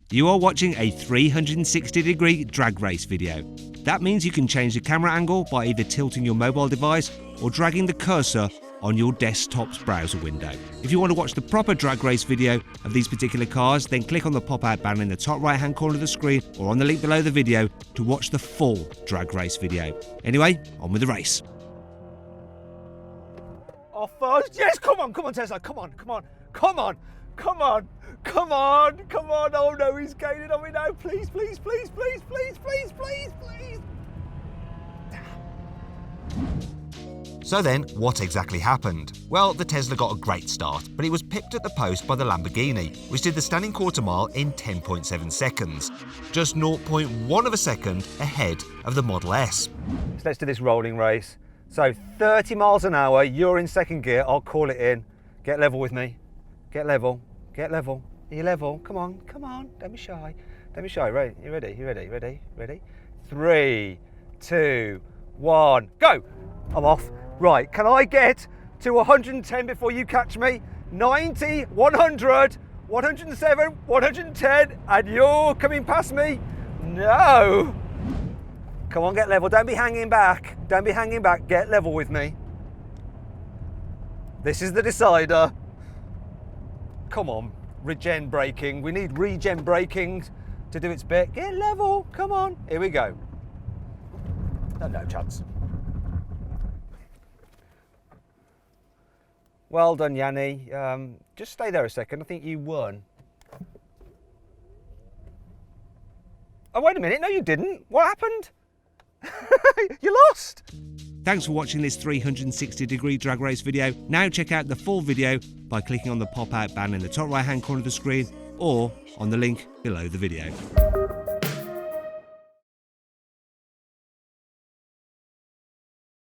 You are watching a 360-degree drag race video. That means you can change the camera angle by either tilting your mobile device or dragging the cursor on your desktop's browser window. If you want to watch the proper drag race video of these particular cars, then click on the pop-out banner in the top right-hand corner of the screen or on the link below the video to watch the full drag race video. Anyway, on with the race. Off first. Yes, come on, Tesla. Come on. Oh no, he's gaining on me now. Please. So then, what exactly happened? Well, the Tesla got a great start, but it was pipped at the post by the Lamborghini, which did the standing quarter mile in 10.7 seconds, just 0.1 of a second ahead of the Model S. So let's do this rolling race. So 30 miles an hour, you're in second gear, I'll call it in. Get level with me. Get level. Are you level? Come on. Don't be shy. Right, you ready? 3, 2, 1, go! I'm off. Right, can I get to 110 before you catch me? 90, 100, 107, 110, and you're coming past me? No! Come on, get level. Don't be hanging back. Get level with me. This is the decider. Come on, regen braking. We need regen braking to do its bit. Get level. Come on. Here we go. No chance. Well done, Yianni. Just stay there a second. I think you won. Oh, wait a minute. No, you didn't. What happened? You lost. Thanks for watching this 360-degree drag race video. Now check out the full video by clicking on the pop-out banner in the top right-hand corner of the screen or on the link below the video.